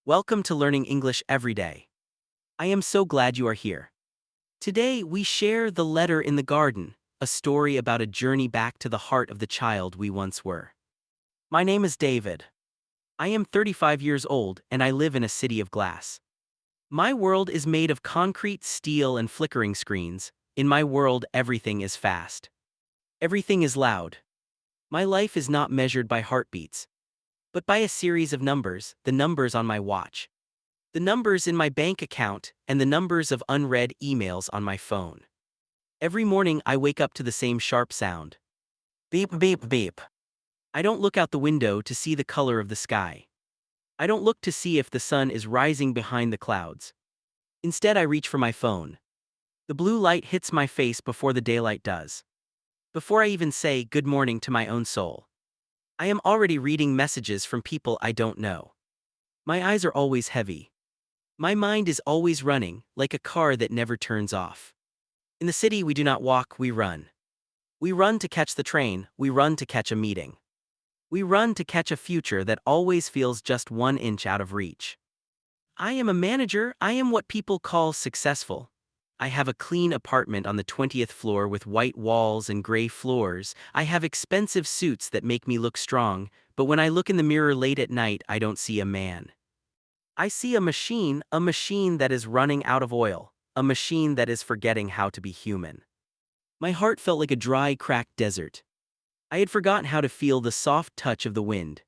Welcome to Learning English Every Day. I am so glad you are here. Today we share The Letter in the Garden, a story about a journey back to the heart of the child we once were. My name is David. I am 35 years old and I live in a city of glass. My world is made of concrete, steel, and flickering screens. In my world, everything is fast. Everything is loud. My life is not measured by heartbeats, but by a series of numbers, the numbers on my watch, the numbers in my bank account, and the numbers of unread emails on my phone. Every morning I wake up to the same sharp sound. Beep, beep, beep. I don't look out the window to see the color of the sky. I don't look to see if the sun is rising behind the clouds. Instead, I reach for my phone. The blue light hits my face before the daylight does. Before I even say good morning to my own soul, I am already reading messages from people I don't know. My eyes are always heavy. My mind is always running, like a car that never turns off. In the city, we do not walk, we run. We run to catch the train, we run to catch a meeting. We run to catch a future that always feels just 1 inch out of reach. I am a manager, I am what people call successful. I have a clean apartment on the 20th floor with white walls and gray floors. I have expensive suits that make me look strong, but when I look in the mirror late at night, I don't see a man. I see a machine that is running out of oil, a machine that is forgetting how to be human. My heart felt like a dry, cracked desert. I had forgotten how to feel the soft touch of the wind.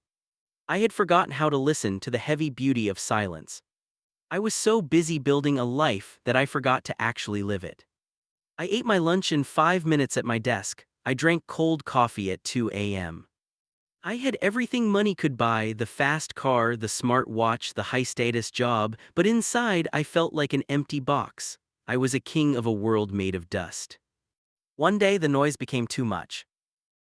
I had forgotten how to listen to the heavy beauty of silence. I was so busy building a life that I forgot to actually live it. I ate my lunch in 5 minutes at my desk. I drank cold coffee at 2 a.m. I had everything money could buy, the fast car, the smart watch, the high-status job, but inside I felt like an empty box. I was a king of a world made of dust. One day the noise became too much.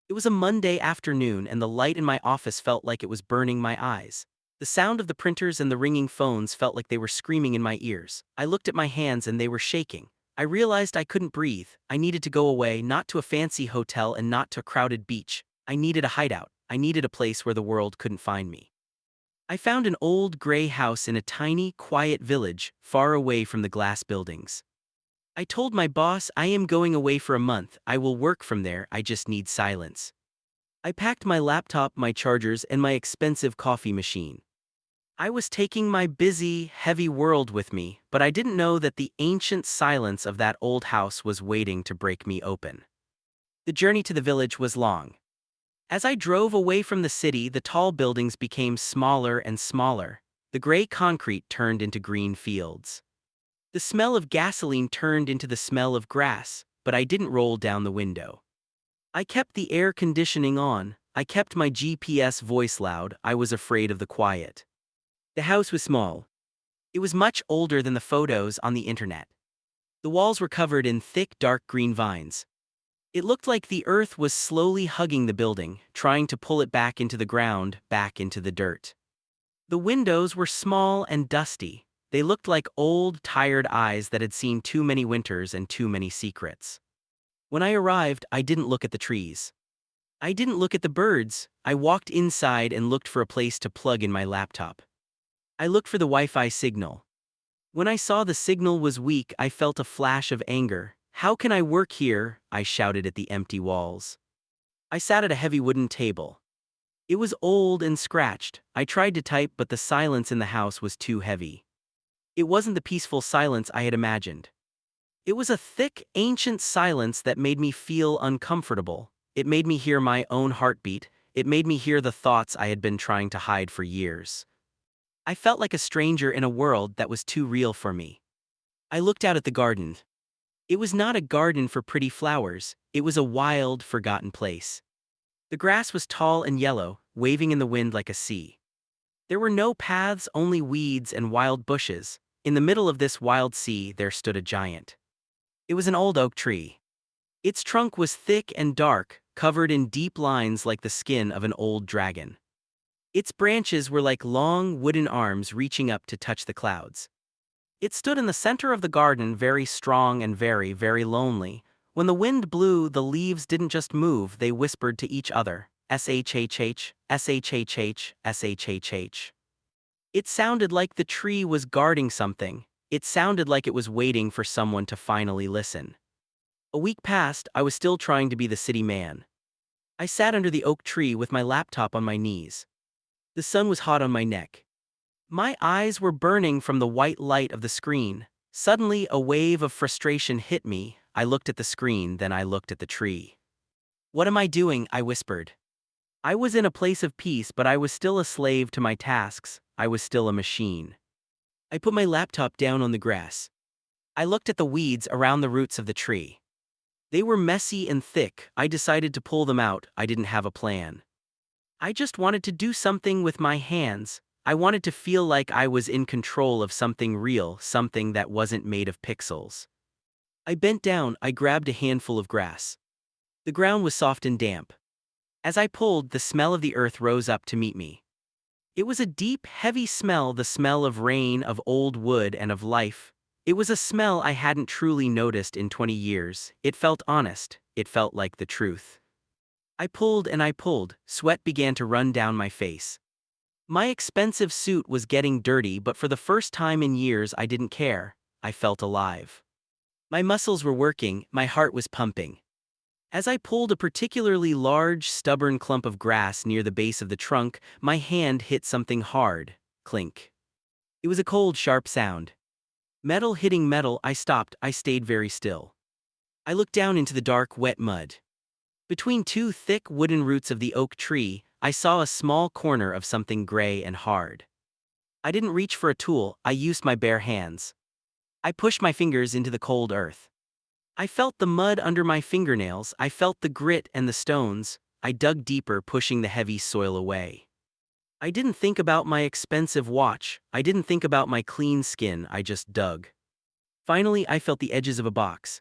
It was a Monday afternoon and the light in my office felt like it was burning my eyes. The sound of the printers and the ringing phones felt like they were screaming in my ears. I looked at my hands and they were shaking. I realized I couldn't breathe. I needed to go away, not to a fancy hotel and not to a crowded beach. I needed a hideout. I needed a place where the world couldn't find me. I found an old gray house in a tiny, quiet village, far away from the glass buildings. I told my boss, I am going away for a month. I will work from there. I just need silence. I packed my laptop, my chargers, and my expensive coffee machine. I was taking my busy, heavy world with me, but I didn't know that the ancient silence of that old house was waiting to break me open. The journey to the village was long. As I drove away from the city, the tall buildings became smaller and smaller. The gray concrete turned into green fields. The smell of gasoline turned into the smell of grass, but I didn't roll down the window. I kept the air conditioning on. I kept my GPS voice loud. I was afraid of the quiet. The house was small. It was much older than the photos on the internet. The walls were covered in thick, dark green vines. It looked like the earth was slowly hugging the building, trying to pull it back into the ground, back into the dirt. The windows were small and dusty. They looked like old, tired eyes that had seen too many winters and too many secrets. When I arrived, I didn't look at the trees. I didn't look at the birds. I walked inside and looked for a place to plug in my laptop. I looked for the Wi-Fi signal. When I saw the signal was weak, I felt a flash of anger. How can I work here? I shouted at the empty walls. I sat at a heavy wooden table. It was old and scratched. I tried to type, but the silence in the house was too heavy. It wasn't the peaceful silence I had imagined. It was a thick, ancient silence that made me feel uncomfortable. It made me hear my own heartbeat. It made me hear the thoughts I had been trying to hide for years. I felt like a stranger in a world that was too real for me. I looked out at the garden. It was not a garden for pretty flowers. It was a wild, forgotten place. The grass was tall and yellow, waving in the wind like a sea. There were no paths, only weeds and wild bushes. In the middle of this wild sea, there stood a giant. It was an old oak tree. Its trunk was thick and dark, covered in deep lines like the skin of an old dragon. Its branches were like long wooden arms reaching up to touch the clouds. It stood in the center of the garden, very strong and very, very lonely. When the wind blew, the leaves didn't just move, they whispered to each other. SHHH, SHHH, SHHH. It sounded like the tree was guarding something. It sounded like it was waiting for someone to finally listen. A week passed, I was still trying to be the city man. I sat under the oak tree with my laptop on my knees. The sun was hot on my neck. My eyes were burning from the white light of the screen. Suddenly, a wave of frustration hit me. I looked at the screen, then I looked at the tree. "What am I doing?" I whispered. I was in a place of peace, but I was still a slave to my tasks. I was still a machine. I put my laptop down on the grass. I looked at the weeds around the roots of the tree. They were messy and thick. I decided to pull them out. I didn't have a plan. I just wanted to do something with my hands. I wanted to feel like I was in control of something real, something that wasn't made of pixels. I bent down. I grabbed a handful of grass. The ground was soft and damp. As I pulled, the smell of the earth rose up to meet me. It was a deep, heavy smell, the smell of rain, of old wood, and of life. It was a smell I hadn't truly noticed in 20 years. It felt honest. It felt like the truth. I pulled and I pulled. Sweat began to run down my face. My expensive suit was getting dirty, but for the first time in years I didn't care. I felt alive. My muscles were working, my heart was pumping. As I pulled a particularly large, stubborn clump of grass near the base of the trunk, my hand hit something hard. Clink. It was a cold, sharp sound. Metal hitting metal. I stopped. I stayed very still. I looked down into the dark, wet mud. Between two thick wooden roots of the oak tree, I saw a small corner of something gray and hard. I didn't reach for a tool. I used my bare hands. I pushed my fingers into the cold earth. I felt the mud under my fingernails. I felt the grit and the stones. I dug deeper, pushing the heavy soil away. I didn't think about my expensive watch. I didn't think about my clean skin. I just dug. Finally, I felt the edges of a box.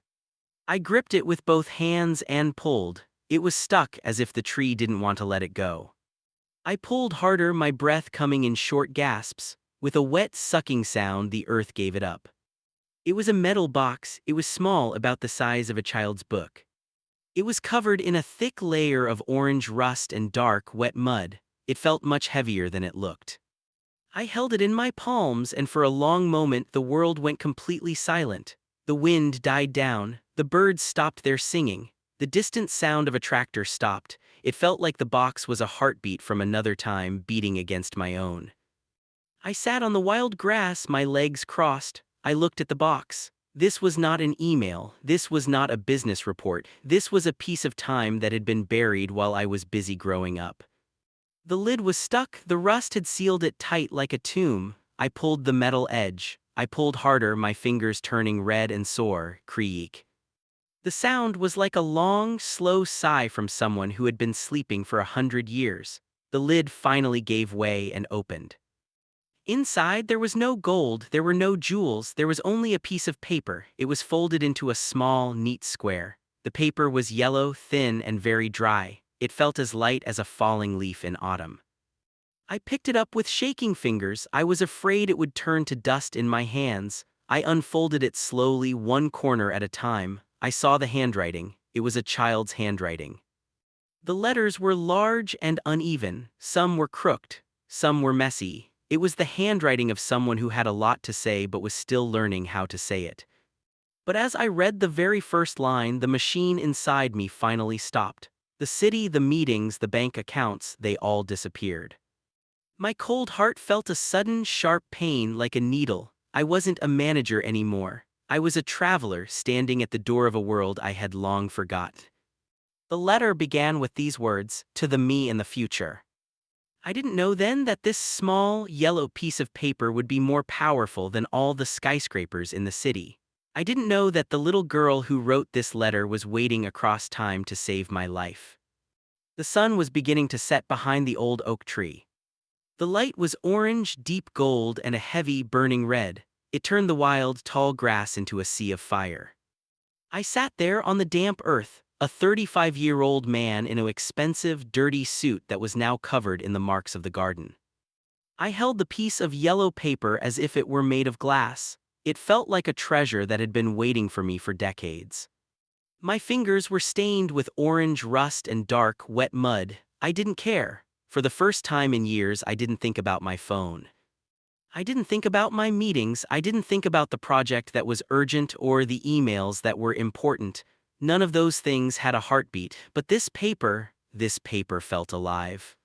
I gripped it with both hands and pulled. It was stuck, as if the tree didn't want to let it go. I pulled harder, my breath coming in short gasps. With a wet, sucking sound, the earth gave it up. It was a metal box. It was small, about the size of a child's book. It was covered in a thick layer of orange rust and dark, wet mud. It felt much heavier than it looked. I held it in my palms, and for a long moment the world went completely silent. The wind died down. The birds stopped their singing. The distant sound of a tractor stopped. It felt like the box was a heartbeat from another time beating against my own. I sat on the wild grass, my legs crossed. I looked at the box. This was not an email. This was not a business report. This was a piece of time that had been buried while I was busy growing up. The lid was stuck. The rust had sealed it tight like a tomb. I pulled the metal edge. I pulled harder, my fingers turning red and sore. Creak. The sound was like a long, slow sigh from someone who had been sleeping for 100 years. The lid finally gave way and opened. Inside, there was no gold, there were no jewels, there was only a piece of paper. It was folded into a small, neat square. The paper was yellow, thin, and very dry. It felt as light as a falling leaf in autumn. I picked it up with shaking fingers. I was afraid it would turn to dust in my hands. I unfolded it slowly, one corner at a time. I saw the handwriting. It was a child's handwriting. The letters were large and uneven. Some were crooked, some were messy. It was the handwriting of someone who had a lot to say but was still learning how to say it. But as I read the very first line, the machine inside me finally stopped. The city, the meetings, the bank accounts, they all disappeared. My cold heart felt a sudden, sharp pain like a needle. I wasn't a manager anymore. I was a traveler standing at the door of a world I had long forgot. The letter began with these words, "To the me in the future." I didn't know then that this small, yellow piece of paper would be more powerful than all the skyscrapers in the city. I didn't know that the little girl who wrote this letter was waiting across time to save my life. The sun was beginning to set behind the old oak tree. The light was orange, deep gold, and a heavy, burning red. It turned the wild, tall grass into a sea of fire. I sat there on the damp earth, a 35-year-old man in an expensive, dirty suit that was now covered in the marks of the garden. I held the piece of yellow paper as if it were made of glass. It felt like a treasure that had been waiting for me for decades. My fingers were stained with orange rust and dark, wet mud. I didn't care. For the first time in years, I didn't think about my phone. I didn't think about my meetings, I didn't think about the project that was urgent or the emails that were important. None of those things had a heartbeat, but this paper felt alive.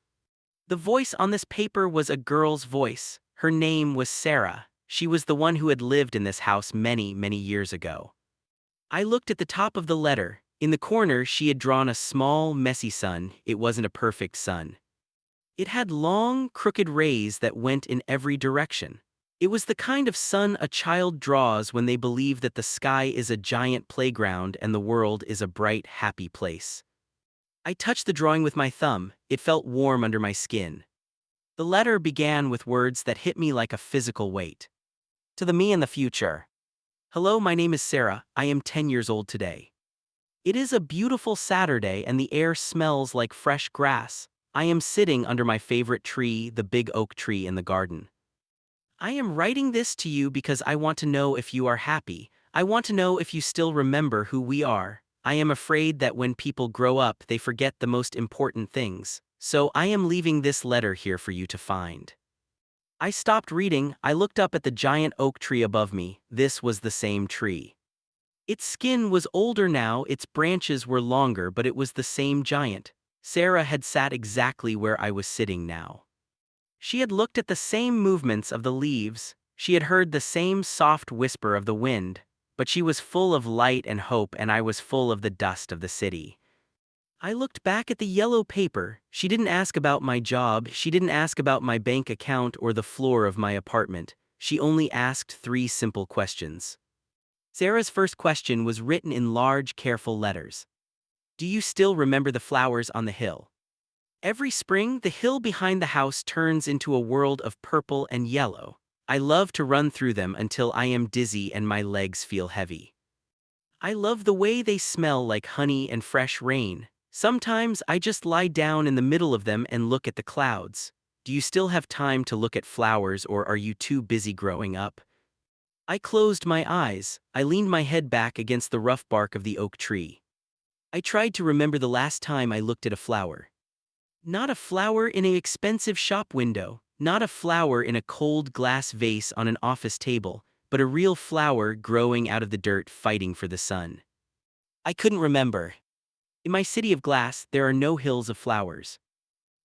The voice on this paper was a girl's voice. Her name was Sarah. She was the one who had lived in this house many, many years ago. I looked at the top of the letter. In the corner, she had drawn a small, messy sun. It wasn't a perfect sun. It had long, crooked rays that went in every direction. It was the kind of sun a child draws when they believe that the sky is a giant playground and the world is a bright, happy place. I touched the drawing with my thumb. It felt warm under my skin. The letter began with words that hit me like a physical weight. To the me in the future. Hello, my name is Sarah. I am 10 years old today. It is a beautiful Saturday and the air smells like fresh grass. I am sitting under my favorite tree, the big oak tree in the garden. I am writing this to you because I want to know if you are happy. I want to know if you still remember who we are. I am afraid that when people grow up, they forget the most important things. So I am leaving this letter here for you to find. I stopped reading. I looked up at the giant oak tree above me. This was the same tree. Its skin was older now, its branches were longer, but it was the same giant. Sarah had sat exactly where I was sitting now. She had looked at the same movements of the leaves. She had heard the same soft whisper of the wind. But she was full of light and hope, and I was full of the dust of the city. I looked back at the yellow paper. She didn't ask about my job, she didn't ask about my bank account or the floor of my apartment. She only asked 3 simple questions. Sarah's first question was written in large, careful letters. Do you still remember the flowers on the hill? Every spring, the hill behind the house turns into a world of purple and yellow. I love to run through them until I am dizzy and my legs feel heavy. I love the way they smell like honey and fresh rain. Sometimes I just lie down in the middle of them and look at the clouds. Do you still have time to look at flowers, or are you too busy growing up? I closed my eyes. I leaned my head back against the rough bark of the oak tree. I tried to remember the last time I looked at a flower. Not a flower in an expensive shop window. Not a flower in a cold glass vase on an office table, but a real flower growing out of the dirt fighting for the sun. I couldn't remember. In my city of glass, there are no hills of flowers.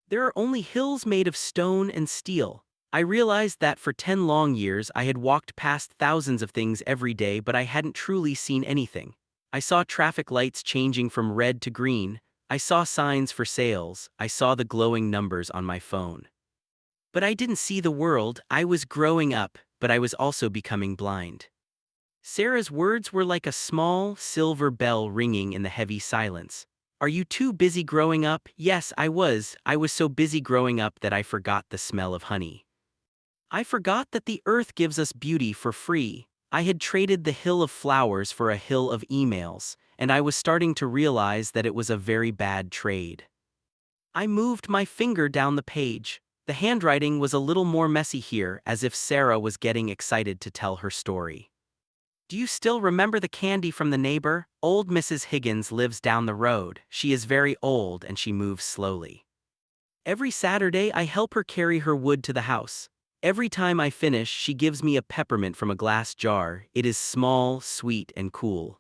There are only hills made of stone and steel. I realized that for 10 long years I had walked past thousands of things every day, but I hadn't truly seen anything. I saw traffic lights changing from red to green. I saw signs for sales. I saw the glowing numbers on my phone. But I didn't see the world. I was growing up, but I was also becoming blind. Sarah's words were like a small, silver bell ringing in the heavy silence. Are you too busy growing up? Yes, I was. I was so busy growing up that I forgot the smell of honey. I forgot that the earth gives us beauty for free. I had traded the hill of flowers for a hill of emails, and I was starting to realize that it was a very bad trade. I moved my finger down the page. The handwriting was a little more messy here, as if Sarah was getting excited to tell her story. Do you still remember the candy from the neighbor? Old Mrs. Higgins lives down the road. She is very old and she moves slowly. Every Saturday I help her carry her wood to the house. Every time I finish, she gives me a peppermint from a glass jar. It is small, sweet, and cool.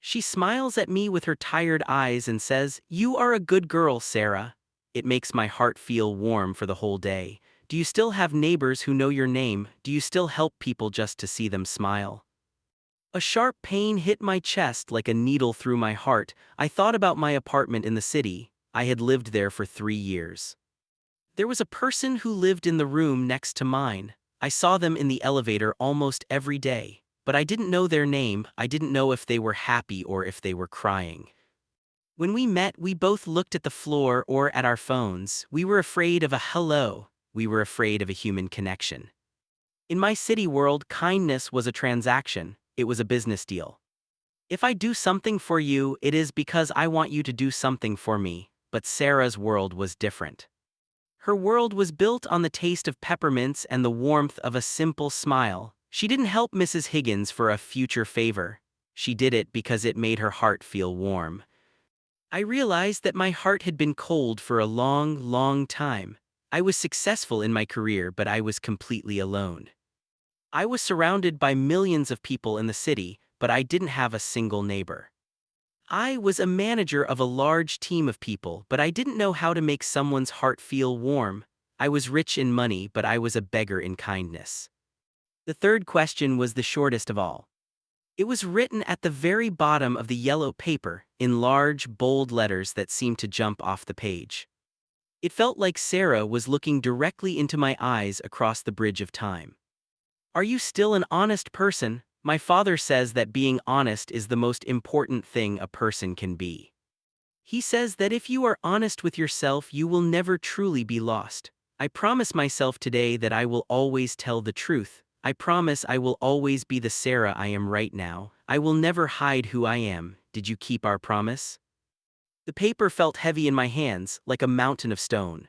She smiles at me with her tired eyes and says, "You are a good girl, Sarah." It makes my heart feel warm for the whole day. Do you still have neighbors who know your name? Do you still help people just to see them smile? A sharp pain hit my chest like a needle through my heart. I thought about my apartment in the city. I had lived there for 3 years. There was a person who lived in the room next to mine. I saw them in the elevator almost every day, but I didn't know their name. I didn't know if they were happy or if they were crying. When we met, we both looked at the floor or at our phones. We were afraid of a hello. We were afraid of a human connection. In my city world, kindness was a transaction. It was a business deal. If I do something for you, it is because I want you to do something for me. But Sarah's world was different. Her world was built on the taste of peppermints and the warmth of a simple smile. She didn't help Mrs. Higgins for a future favor. She did it because it made her heart feel warm. I realized that my heart had been cold for a long, long time. I was successful in my career, but I was completely alone. I was surrounded by millions of people in the city, but I didn't have a single neighbor. I was a manager of a large team of people, but I didn't know how to make someone's heart feel warm. I was rich in money, but I was a beggar in kindness. The third question was the shortest of all. It was written at the very bottom of the yellow paper, in large, bold letters that seemed to jump off the page. It felt like Sarah was looking directly into my eyes across the bridge of time. Are you still an honest person? My father says that being honest is the most important thing a person can be. He says that if you are honest with yourself, you will never truly be lost. I promise myself today that I will always tell the truth. I promise I will always be the Sarah I am right now. I will never hide who I am. Did you keep our promise? The paper felt heavy in my hands, like a mountain of stone.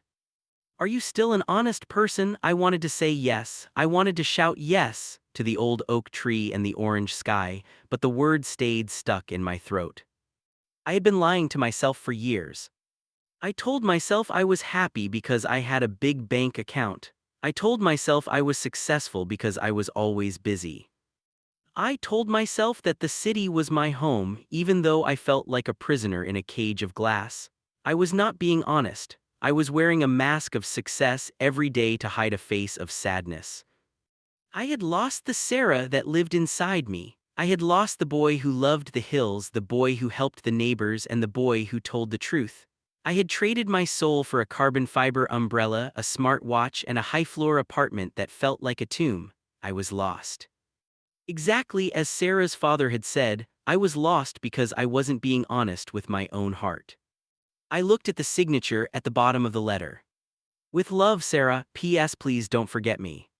Are you still an honest person? I wanted to say yes. I wanted to shout yes to the old oak tree and the orange sky, but the words stayed stuck in my throat. I had been lying to myself for years. I told myself I was happy because I had a big bank account. I told myself I was successful because I was always busy. I told myself that the city was my home, even though I felt like a prisoner in a cage of glass. I was not being honest. I was wearing a mask of success every day to hide a face of sadness. I had lost the Sarah that lived inside me. I had lost the boy who loved the hills, the boy who helped the neighbors, and the boy who told the truth. I had traded my soul for a carbon fiber umbrella, a smart watch, and a high-floor apartment that felt like a tomb. I was lost. Exactly as Sarah's father had said, I was lost because I wasn't being honest with my own heart. I looked at the signature at the bottom of the letter. With love, Sarah, P.S. Please don't forget me.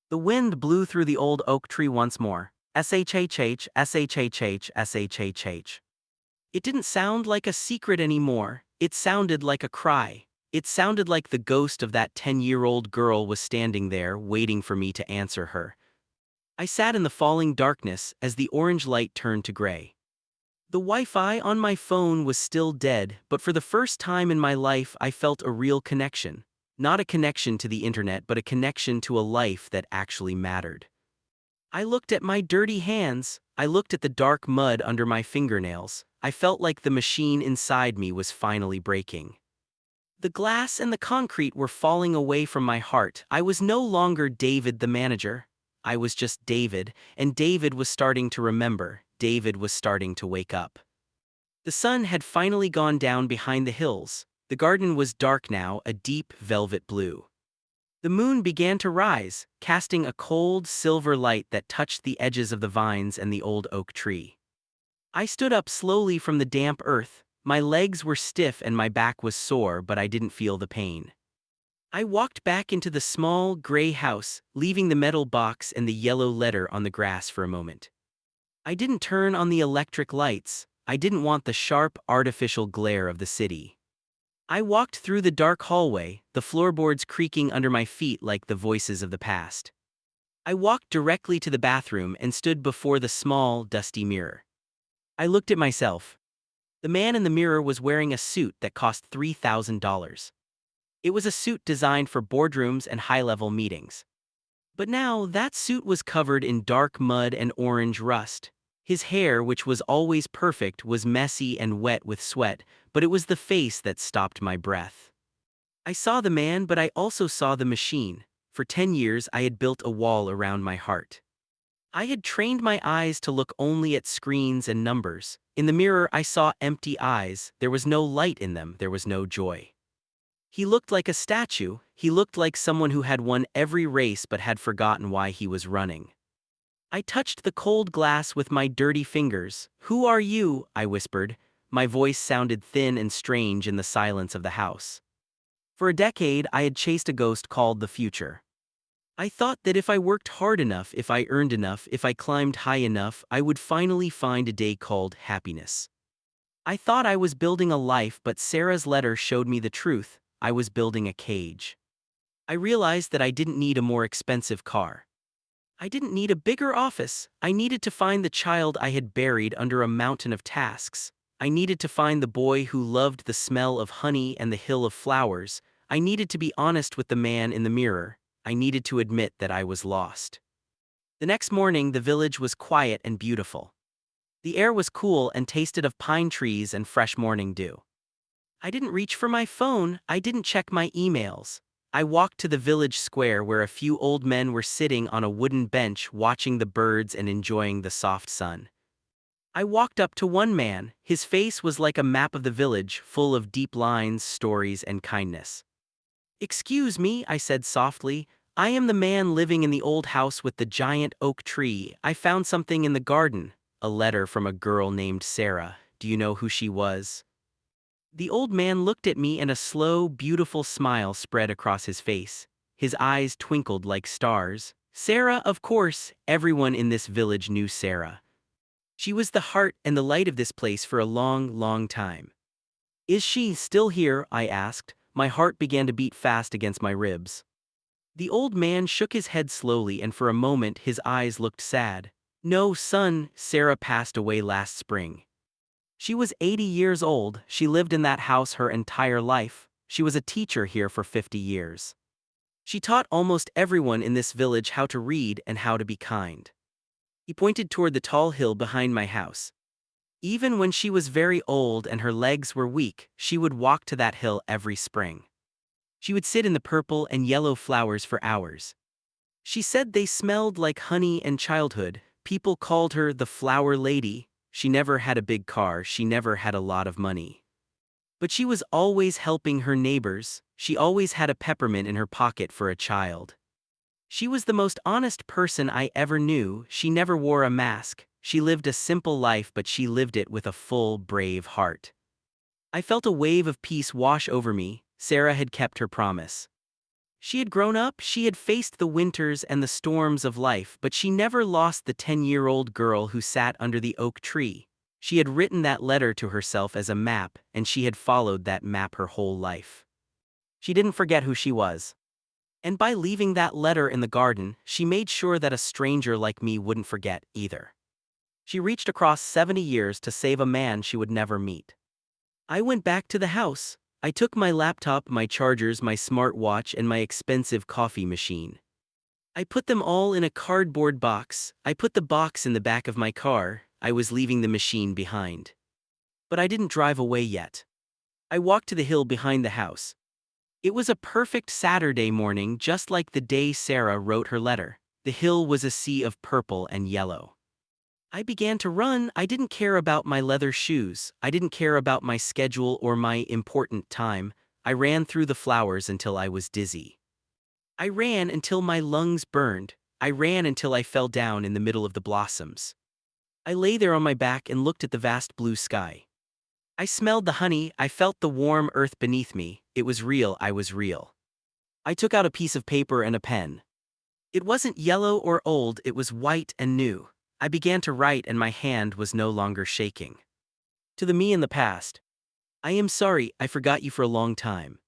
The wind blew through the old oak tree once more. SHHH, SHHH, SHHH. It didn't sound like a secret anymore. It sounded like a cry. It sounded like the ghost of that 10-year-old girl was standing there, waiting for me to answer her. I sat in the falling darkness as the orange light turned to gray. The Wi-Fi on my phone was still dead, but for the first time in my life I felt a real connection. Not a connection to the internet, but a connection to a life that actually mattered. I looked at my dirty hands. I looked at the dark mud under my fingernails. I felt like the machine inside me was finally breaking. The glass and the concrete were falling away from my heart. I was no longer David the manager. I was just David, and David was starting to remember. David was starting to wake up. The sun had finally gone down behind the hills. The garden was dark now, a deep velvet blue. The moon began to rise, casting a cold silver light that touched the edges of the vines and the old oak tree. I stood up slowly from the damp earth. My legs were stiff and my back was sore, but I didn't feel the pain. I walked back into the small, gray house, leaving the metal box and the yellow letter on the grass for a moment. I didn't turn on the electric lights. I didn't want the sharp, artificial glare of the city. I walked through the dark hallway, the floorboards creaking under my feet like the voices of the past. I walked directly to the bathroom and stood before the small, dusty mirror. I looked at myself. The man in the mirror was wearing a suit that cost $3,000. It was a suit designed for boardrooms and high-level meetings. But now that suit was covered in dark mud and orange rust. His hair, which was always perfect, was messy and wet with sweat, but it was the face that stopped my breath. I saw the man, but I also saw the machine. For 10 years I had built a wall around my heart. I had trained my eyes to look only at screens and numbers. In the mirror I saw empty eyes. There was no light in them, there was no joy. He looked like a statue. He looked like someone who had won every race but had forgotten why he was running. I touched the cold glass with my dirty fingers. "Who are you?" I whispered. My voice sounded thin and strange in the silence of the house. For a decade I had chased a ghost called the future. I thought that if I worked hard enough, if I earned enough, if I climbed high enough, I would finally find a day called happiness. I thought I was building a life, but Sarah's letter showed me the truth. I was building a cage. I realized that I didn't need a more expensive car. I didn't need a bigger office. I needed to find the child I had buried under a mountain of tasks. I needed to find the boy who loved the smell of honey and the hill of flowers. I needed to be honest with the man in the mirror. I needed to admit that I was lost. The next morning, the village was quiet and beautiful. The air was cool and tasted of pine trees and fresh morning dew. I didn't reach for my phone. I didn't check my emails. I walked to the village square where a few old men were sitting on a wooden bench watching the birds and enjoying the soft sun. I walked up to one man. His face was like a map of the village, full of deep lines, stories, and kindness. "Excuse me," I said softly. "I am the man living in the old house with the giant oak tree. I found something in the garden, a letter from a girl named Sarah. Do you know who she was?" The old man looked at me and a slow, beautiful smile spread across his face. His eyes twinkled like stars. Sarah, of course, everyone in this village knew Sarah. She was the heart and the light of this place for a long, long time. "Is she still here?" I asked. My heart began to beat fast against my ribs. The old man shook his head slowly and for a moment his eyes looked sad. "No, son, Sarah passed away last spring. She was 80 years old. She lived in that house her entire life. She was a teacher here for 50 years. She taught almost everyone in this village how to read and how to be kind." He pointed toward the tall hill behind my house. "Even when she was very old and her legs were weak, she would walk to that hill every spring. She would sit in the purple and yellow flowers for hours. She said they smelled like honey and childhood. People called her the flower lady. She never had a big car, she never had a lot of money. But she was always helping her neighbors. She always had a peppermint in her pocket for a child. She was the most honest person I ever knew. She never wore a mask. She lived a simple life, but she lived it with a full, brave heart." I felt a wave of peace wash over me. Sarah had kept her promise. She had grown up, she had faced the winters and the storms of life, but she never lost the 10-year-old girl who sat under the oak tree. She had written that letter to herself as a map, and she had followed that map her whole life. She didn't forget who she was. And by leaving that letter in the garden, she made sure that a stranger like me wouldn't forget either. She reached across 70 years to save a man she would never meet. I went back to the house. I took my laptop, my chargers, my smartwatch, and my expensive coffee machine. I put them all in a cardboard box. I put the box in the back of my car. I was leaving the machine behind. But I didn't drive away yet. I walked to the hill behind the house. It was a perfect Saturday morning, just like the day Sarah wrote her letter. The hill was a sea of purple and yellow. I began to run. I didn't care about my leather shoes. I didn't care about my schedule or my important time. I ran through the flowers until I was dizzy. I ran until my lungs burned. I ran until I fell down in the middle of the blossoms. I lay there on my back and looked at the vast blue sky. I smelled the honey. I felt the warm earth beneath me. It was real. I was real. I took out a piece of paper and a pen. It wasn't yellow or old. It was white and new. I began to write and my hand was no longer shaking. To the me in the past. "I am sorry, I forgot you for a long time.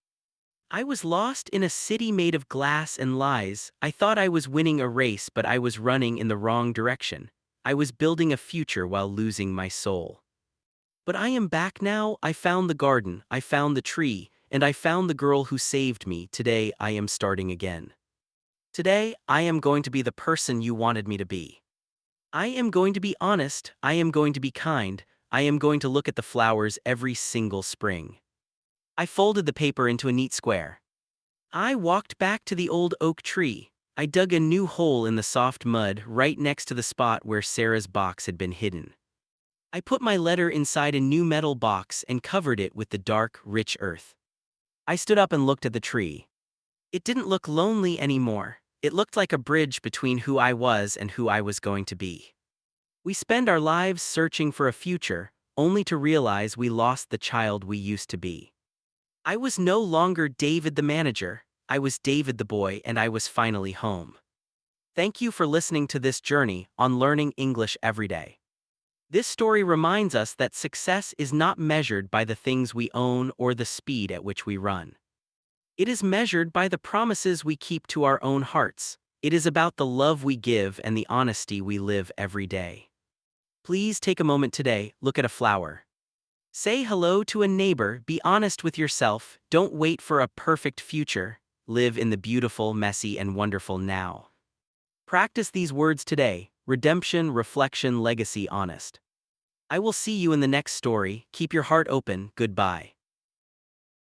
I was lost in a city made of glass and lies. I thought I was winning a race, but I was running in the wrong direction. I was building a future while losing my soul. But I am back now. I found the garden, I found the tree, and I found the girl who saved me. Today I am starting again. Today I am going to be the person you wanted me to be. I am going to be honest, I am going to be kind, I am going to look at the flowers every single spring." I folded the paper into a neat square. I walked back to the old oak tree. I dug a new hole in the soft mud right next to the spot where Sarah's box had been hidden. I put my letter inside a new metal box and covered it with the dark, rich earth. I stood up and looked at the tree. It didn't look lonely anymore. It looked like a bridge between who I was and who I was going to be. We spend our lives searching for a future, only to realize we lost the child we used to be. I was no longer David the manager. I was David the boy, and I was finally home. Thank you for listening to this journey on learning English every day. This story reminds us that success is not measured by the things we own or the speed at which we run. It is measured by the promises we keep to our own hearts. It is about the love we give and the honesty we live every day. Please take a moment today, look at a flower. Say hello to a neighbor, be honest with yourself, don't wait for a perfect future, live in the beautiful, messy, and wonderful now. Practice these words today: redemption, reflection, legacy, honest. I will see you in the next story. Keep your heart open. Goodbye.